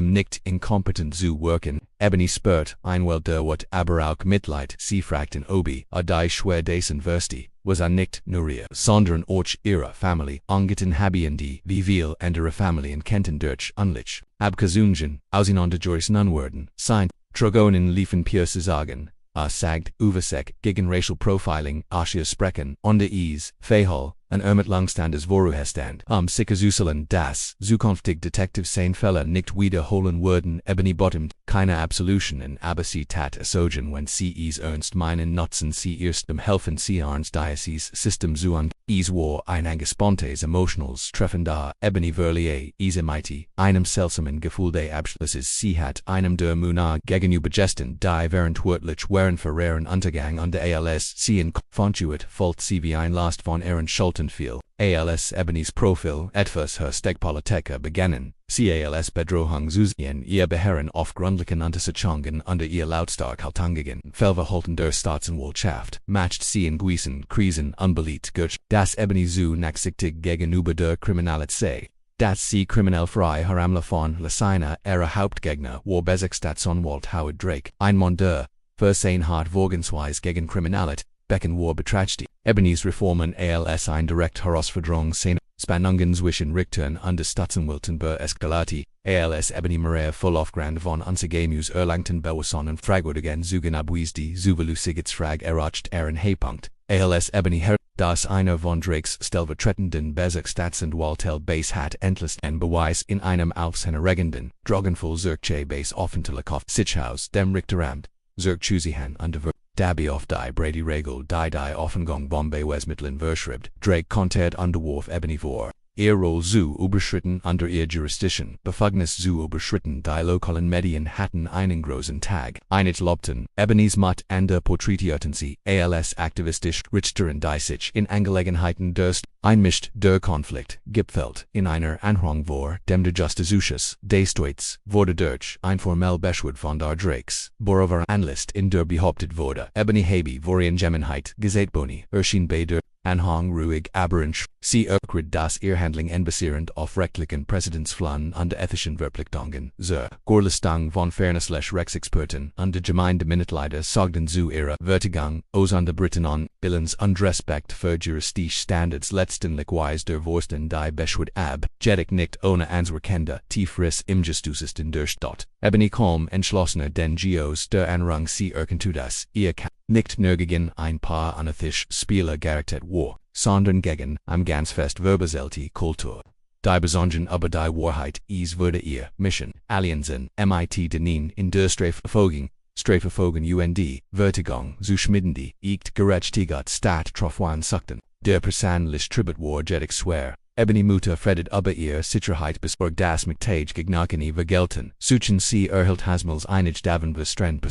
Nicht incompetent zu wirken, ebony spurt, einwel der wat aber auch Mitleid, sie fragten obi, die schwer dessen Versti, was nicht nur sondern auch ihre Family, angeten haben die, wie viel andere Familien kennten durch unlich, abgesungen, auseinandergesetzt werden, sein, Trogonen liefen Pierce sagen, sagt, Uversek, gegen Racial Profiling, Asche sprechen, on the ease, Fehol, an langstandes Voruhestand, Sikazuselen das, zukünftig Detective sein Fälle nicht wiederholen würden, ebony bottomed, keine Absolutionen, aber sie tat esogen, wenn sie es ernst meinen nutzen sie erstem helfen sie ans Diocese System zu und, es war ein angespanntes Emotionals treffen da, ebony verlier, es mighty, einem seltsamen Gefühl des Abschlusses sie hat einem der Muna gegenübergestellt, die während wörtlich waren verrehren Untergang und der ALS sie in Fontuit folgt sie wie ein Last von ihren Schultern viel, ALS Ebony's Profil, etwas her Stegpoliteka begannen, CALS Bedrohung Zusien ihr Beherren auf grundlichen Untersetzungen unter ihr lautstark Haltungen, Felverhalten der Staatsanwaltschaft, matcht sie in Gwiesen, Krisen, unbeliebt Gürch, das Ebony zu nachsichtig gegenüber der Kriminalität sei, dass sie kriminell frei Haramla von Lassina, ihre Hauptgegner, war Bezirksstaatsanwalt Howard Drake, ein Mann der, für sein hart Vorgehensweise gegen Kriminalität, Becken war betrachte, Ebony's Reformen ALS ein direkt Herausforderung sein, Spannungen zwischen Richtern und Staatsanwälten eskalati, ALS Ebony Maria voll aufgrund von Unsegemus Erlangten Bewasonen fragwürdigen Zügen abwies die Zuverlässigkeitsfrage erreicht H-Punkt, ALS Ebony Herr, das einer von Drakes stellvertretenden Bezirksstaatsanwalt Base hat endlich ein Beweis in einem aufsehenerregenden, drogenvoll Zirkche Base offentlich auf Sichhaus dem Richteramt, Zirkchusihan under Dabei auf die Brady Regel die Offengang Bombay Westmitteln verschribt, Drake kontert Underwurf Ebony vor, ihr Roll zu überschritten under ihr Jurisdiction, Befugnis zu überschritten die lokalen Medien hatten einen großen Tag, einit lobten, Ebony's Macht and der porträtierten sie, ALS aktivistisch, Richteren die sich in Angelegenheiten durst, einmischt der Konflikt, gipfelt, in einer Anhörung vor, dem der Justizausschuss, des Staats, wurde durch, ein formell Beschwert von der Drakes, Borover Anlist in der behauptet wurde, Ebony habe Vorian Gemenheit, Gesätboni, erschien bei der Anhang ruhig aberrant, sie erkrit das ihr Handling basierend auf rechtlichen Präzedenzfällen und ethischen Verpflichtungen, zur Gorlistung von Fairness-Rechtsexperten und der Gemeindemitglieder sorgten zu ihrer Vertigung, aus und Briten an, Billens und Respekt für juristische Standards letztendlich der Wursten die Beschwert ab, jedig nicht ohne Anzerkennende, tiefris im Justices in der Stadt, Ebony kaum entschlossener denn Geos der Anrang sie erkentudas, ihr nicht nur gegen ein paar anarchisch Spieler gerichtet war, sondern gegen am ganz fest verbaselte Kultur. Die besonderen aber die Wahrheit es würde ihr Mission, Aliensen, MIT denen in der Strafverfolgung UND, Vertigung zu schmieden die, echt gerechtigkeit Staat Trophwan suchten, der persönlich Tribut war jedig schwer. Ebony Mutter fredet aber ihr Sicherheit besorgt das Miktage Gegnakini vergelten, suchen sie erhielt Hasmels einig davon bestrend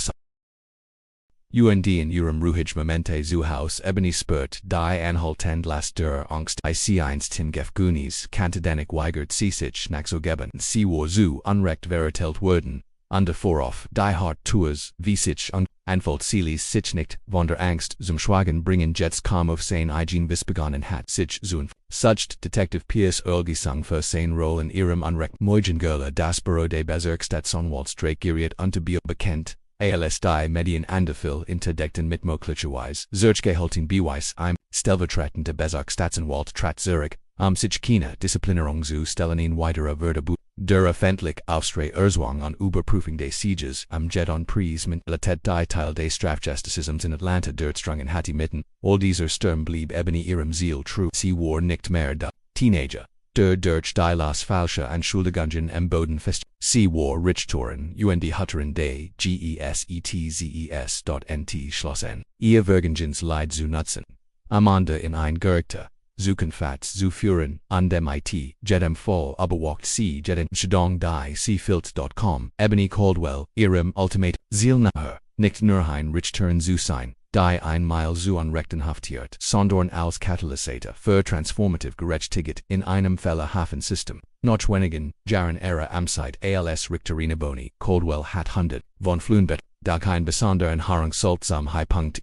UND in ihrem ruhig Momente zu Haus Ebony spürt die anhaltend Last der Angst sie einst hingefgunis kantedenig weigert sie sich nachzugeben sie war zu Unrecht verurteilt worden, und vorauf die hart Tours wie sich anfällt sie sich nicht von der Angst zum Schwagen bringen jetzt kaum auf sein eigen Wiss begonnen hat sich zu sucht Detective Pierce Erlgesang für sein Roll in ihrem Unrecht Moigengöle das Büro des Bezirksstaatsanwalts Drake geriet unter Bio bekannt, ALS die Medien Anderfil interdeckten mit möglicherweise Zurchgehalten Beweis im stellvertretende Bezirksstaatsanwalt trat Zurich, sich keine Disziplinierung zu stellen in weiterer Wörterbuch. Der öffentlich Aufstre Erzwang an Überprüfung des Sieges am Jet on Pries mit Latet die Teil des Strafjusticisms in Atlanta durchstrungen hatte mitten, all dieser Sturm blieb Ebony ihrem Ziel true. Sie war nicht mehr der Teenager, der durch die Las falsche Anschuldigungen am Boden fest. Sie war Richtoren, UND Hutterin des GESETZES.NT schlossen. Ihr Vergengens Leid zu nutzen. Amanda in ein Gerichte. Zukunfats zu führen, an dem IT, jedem Fall überwacht sie jedem Schadong die Seafilt.com, Ebony Caldwell, ihrem Ultimate, Ziel nahe, nicht nur ein Richtern zu sein, die einmal zu Unrecht inhaftiert, sondern als Katalysator für transformative Gerechtigkeit in einem Fehlerhafensystem. Notwendigen, Jahren Ära Amzeit ALS Richterina Boni, Caldwell hat 100, von Flunbet, da kein besonderen Harungssaltsam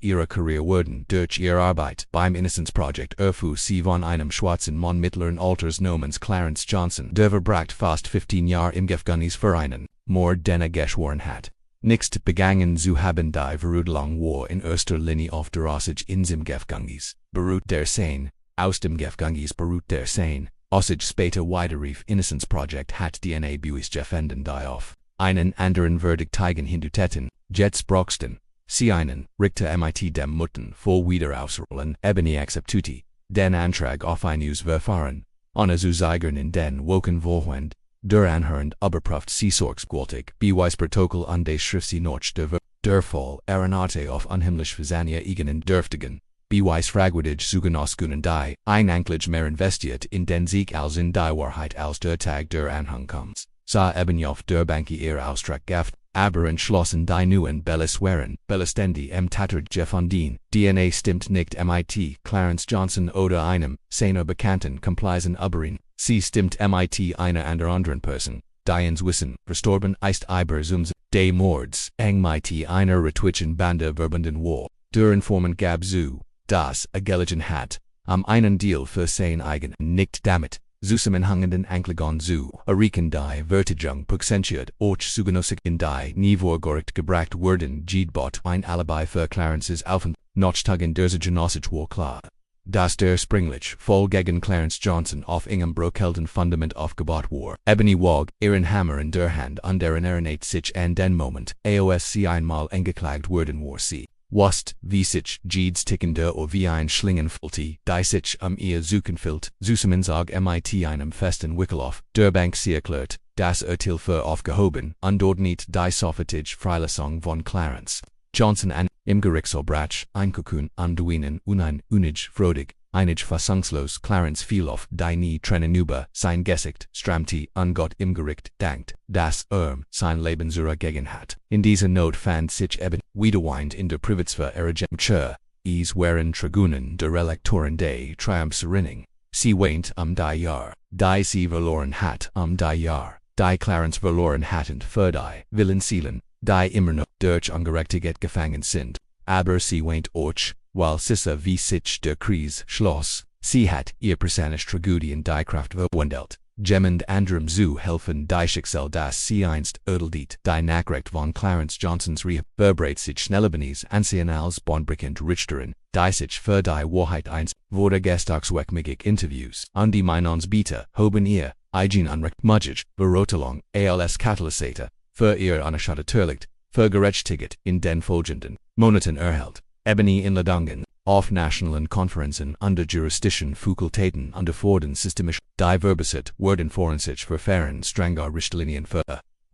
ihrer Karriere wurden durch ihre Arbeit beim Innocenzprojekt erfu sie von einem schwarzen Mann mittleren Alters namens Clarence Johnson, der verbracht fast 15 Jahre im Gefängnisvereinen, more den geschworen hat, nicht begangen zu haben die Verurteilung war in erster Linie auf der Aussicht ins im Gefängnis, beruht der Sein, aus dem Gefängnis beruht der Sein, Aussicht später Widerruf Innocenzprojekt hat DNA Buis gefänden die auf einen anderen Verdict hindutäten, Jets Broxton, sie einen, Richter MIT dem Mutten voll Wiederausrollen, Ebony acceptuti, den Antrag auf ein Verfahren, ohne zu zeigern in den Woken Vorwend, der Anhörend Oberpraft sie sorgsgewaltig, beweis Protokoll an des Schriftsee Notch der Fall Aeronate auf unhimmlisch Versania eigenen dürftigen, beweis fragwürdig Sugenoskunen die, ein Anklage mehr investiert in den Sieg als in die Wahrheit als der Tag der Anhang kommt. Sa eben auf der Banki ihr Austrag gaft, aber entschlossen die neuen Belliswaren, Bellistendi tattert gefunden, DNA stimmt nicht MIT, Clarence Johnson oder einem, seiner Bekannten compliesen Uberin, sie stimmt MIT einer anderen Person, die Wissen, verstorben ist Ibersums, de Mords, MIT einer Retwitchen Bande verbunden war, der Informant gab zu, das gelegen hat, einen Deal für sein eigen, nicht damit. Zusammenhangenden Anklagen zu erreichen die Vertigung puxentiert och zugenosig in die Nivorgoricht gebracht wurden Jedbot ein Alibi für Clarences Aufenthalt Nochtagen der Genossage war klar. Dass der Springlich voll gegen Clarence Johnson auf engem Brokelden Fundament aufgebaut war. Ebony wog ihren Hammer in der Hand an deren sich an den Moment AOSC einmal angeklagt wurden war sie. Wast, wie sich Jeeds tickender o wie ein Schlingenfulti, die sich ihr Suchenfilt, Zusammensag MIT einem festen Wickeloff, der Bank sie erklärt, das Urteil für aufgehoben, und dort nicht die Soffertige Freilassung von Clarence Johnson an, im Gerichtsobratsch, einkukun, anduinen, unein, unig, frodig, einig fassungslos, Clarence fiel auf die nie trennen über sein Gesicht, stramti, an Gott im Gericht, dankt, das sein Leben zur gegen hat. In dieser Not fand sich eben, wiederwind in der Privatsphäre Gemtscher, es waren Tragunen der Elektoren des Triumphserinning. Sie weint die Jahr, die sie verloren hat die Jahr, die Clarence verloren hatten für die Willenzielen, die immer noch durch Ungerechtigkeit gefangen sind, aber sie weint auch, weil Sissa wie sich der Krise schloss, sie hat ihr persönlich Tragödien die Kraft verwandelt, jemand anderem zu helfen die Schicksal das sie einst erledigt, die Nachricht von Clarence Johnsons verbreitet sich schnelllebenis ansehen als bahnbrechend Richterin, die sich für die Wahrheit wurde gestagswegmigig Interviews an die Meinungsbieter hoben ihr, eigen Unrecht mudgig, Verurteilung, als Katalysator, für ihr Anachadetörlicht, für Gerechtigkeit in den folgenden Monaten erhält. Ebony Inladungen, auf nationalen Konferenzen under Juristischen Fakultäten under Forden systemisch, die Verbesit wurden forensich Verfahren strenger Richtlinien für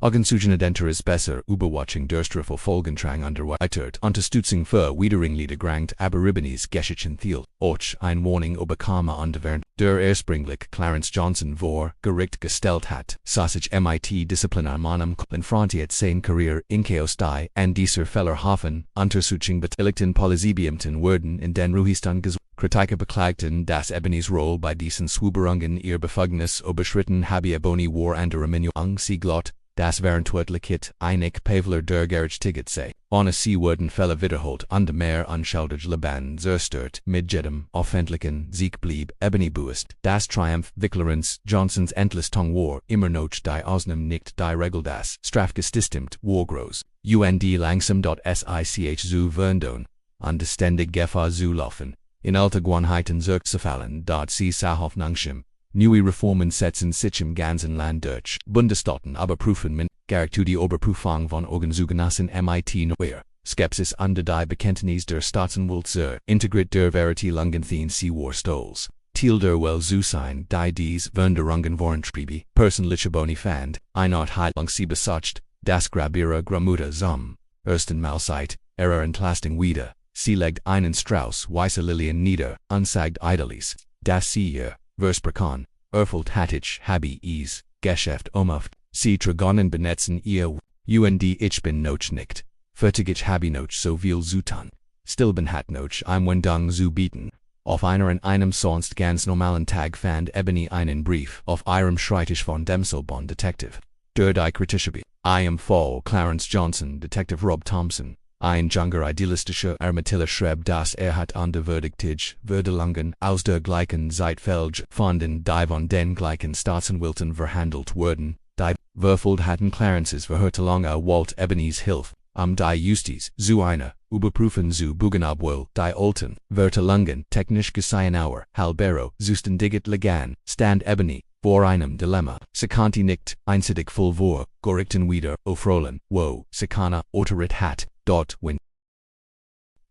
Augenzugenedenter besser Überwatching der Folgentrang underweitert Unterstützung für Wiederingli grangt aber Ribbenis Geschichten thiel, och ein Warning Obakama underwährend der Erspringlich Clarence Johnson vor Gericht gestellt hat, sausage MIT Disziplinarmanem konfrontiert sein Karriere in Chaos die an dieser Fehlerhafen Untersuchung beteiligten Polysiebemten wurden in den Ruhestand gesucht. Kritiker beklagten, dass Ebonys Rolle bei diesen Swuberungen ihr Befugnis überschritten habe. Ebony war andere Meinung, sie glaubt, das Verantwortlichkeit einig Pavler der Gerechtigkeit sei. Ohne sie wurden Fälle wiederholt und mehr anschaulich Leben zerstört. Mit jedem öffentlichen Sieg blieb Ebony Buist. Das Triumph Clarence Johnsons Entlastung war immer noch die Ausnahme nicht die Regel. Das strafgestimmt war groß. Und langsam sich zu verndon. Und ständig Gefahr zu laufen. In alte Gewohnheiten zurückzufallen, dort sie Hoffnungsschim. Neue Reformen setzen sich im ganzen Land durch. Bundesstaaten aber prüfen mit Gerechtigkeit die Oberprüfung von Organzugenossen MIT neuer. Skepsis under die Bekenntnis der Staatsanwalt zur Integrit der Verurteilungen sie war stolz. Thiel der well zu sein, die dies Veränderungen vorantriebe, persönliche Boni fand, Einheitlang sie besacht, das Grab ihrer Gramutter zum ersten Mal seit Entlastung wieder. Sie legt einen Strauß weiße Lilien nieder, ansagt Idalis, das sie ihr Versprechen, erfüllt hatich habe is, Geschäft umhaft, sie Tragonen benetzen ihr, und ich bin noch nicht, fertig ich habe noch so viel zu tun, still bin hat noch Wendung zu bieten. Auf einem sonst ganz normalen Tag fand Ebony einen Brief auf ihrem Schreibtisch von dem Detektiv, der die kritische I am Fall, Clarence Johnson, Detective Rob Thompson. Ein Junger idealistischer Ermittler schreibt, dass hat an der Verdiktige Verdelungen aus der gleichen Zeitfeld von den von den gleichen Staatsanwälten verhandelt wurden, die verfolgt hatten Clarences Verhörtelung Walt Ebony's Hilfe, die Justiz zu einer Überprüfung zu bugen obwohl die alten Vertelungen technisch gesehen halbero zustandiget lagan, stand Ebony vor einem Dilemma. Sie konnte nicht einsichtig voll vor Gerichten wieder aufrollen, wo sie keine Autorität hat, dort wenn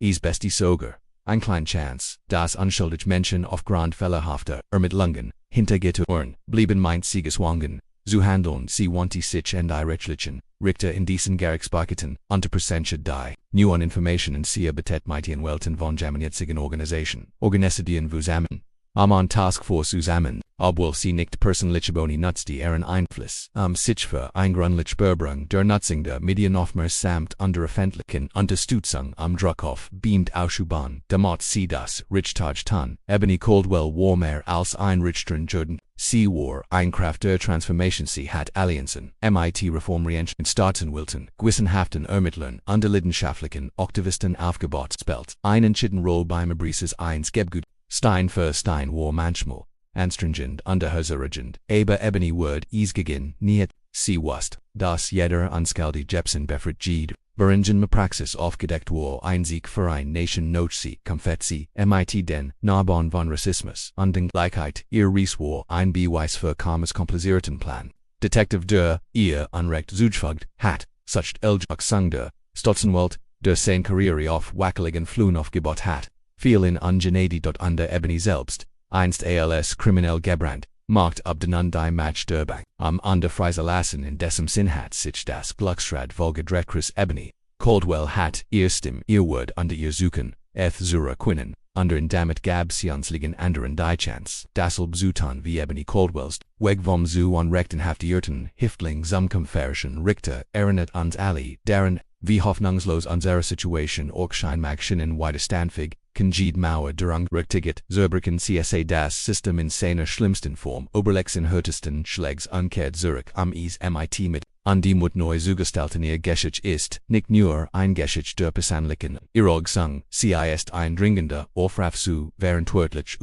es besti sogar ein klein Chance, dass unschuldige Menschen aufgrund fehlerhafter Ermittlungen hintergeturn blieben meint sie gezwungen zu handeln. Sie wandte sich an die rechtlichen Richter in diesen Gerichtsbarkeiten unter Präsenz die neuen Informationen sie betet meitien Welten von gemeinnützigen Organisationen zusammen. An Taskforce zusammen, obwohl sie nicht persönlich boni nutzte ihren Einfluss sich für eingrundliche Berbring der Nutzung der Medienaufmerksamkeit under öffentlichen Unterstützung Druck auf beamt ausüben, damit sie das Richtige tun. Ebony Caldwell war mehr als ein Richterin Jordan. Sie war ein Kraft der Transformation. Sie hat Allianzen, MIT-Reformrienten, Staatsanwälten, gewissenhaften Ermittlern und leidenschaftlichen Aktivisten aufgebaut. Spelt einen Rolle beim Abrises eins Gebgut. Stein für Stein war manchmal anstrengend und herausfordernd, aber Ebony wird es gegen nicht. Sie wusste, dass jeder Anskaldi Jepsen befriedigt, Beringen Praxis aufgedeckt war ein Sieg für ein Nation noch sie komfet sie MIT den Nabon von Rassismus und den Gleichheit ihr Ries war ein Beweis für Kames komplisierten Plan. Detective der ihr Unrecht zugefügt hat, such Eljaksung der Staatsanwalt, der sein Karriere auf wackeligen Flühen aufgebaut hat. Viel in Ungenadi under Ebony selbst, einst als kriminell gebrannt, macht den die Match der Bank. Under Freiselassen in dessen Sinn hat sich das Glücksrad volgedreht. Ebony Caldwell hat ihr Stimm ihr Wort under ihr Suchen, zura quinnen, under in damit gab sie uns liegen anderen die Chance, dasselb zutan wie Ebony Caldwells, weg vom zu Unrecht inhaftierten Häftling zum Komferischen Richter erinnert uns alle, deren wie hoffnungslos unsere Situation orkschein magschen widerstandsfähig, Kanjid Mauer durang Richtiget, Zerbriken CSA das System in seiner schlimmsten Form, Oberlexen härtesten Schlägs unkehrt Zurich es MIT mit, an die Mut neu zugestalten ihr Geschich ist, nicht nur ein Geschich der Personlichen, Irogsung, sie ist ein dringender Aufruf zu verantwortlich,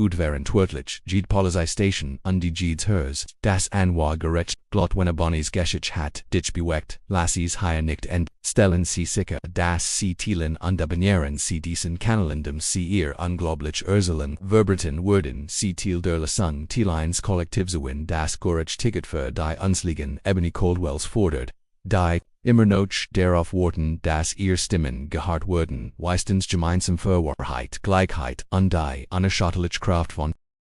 Jid Polizeistation und die Jids Hers, das Anwar gerecht, glot wenn Bonnies Geschich hat, dich beweckt, lasses hier nicht end, stellen sie sicher, dass sie Thielen und abonnieren sie diesen Kanälen dem sie ihr unglaublich Ursulen, verberten werden, sie Thiel der Lesung, Thielines Kollektivzuin das Gorich Ticket für die uns liegen, Ebony Caldwells fordert, die, immer noch darauf warten, dass ihr Stimmen gehört werden, meistens gemeinsam für Wahrheit, Gleichheit und die unerschütterliche Kraft von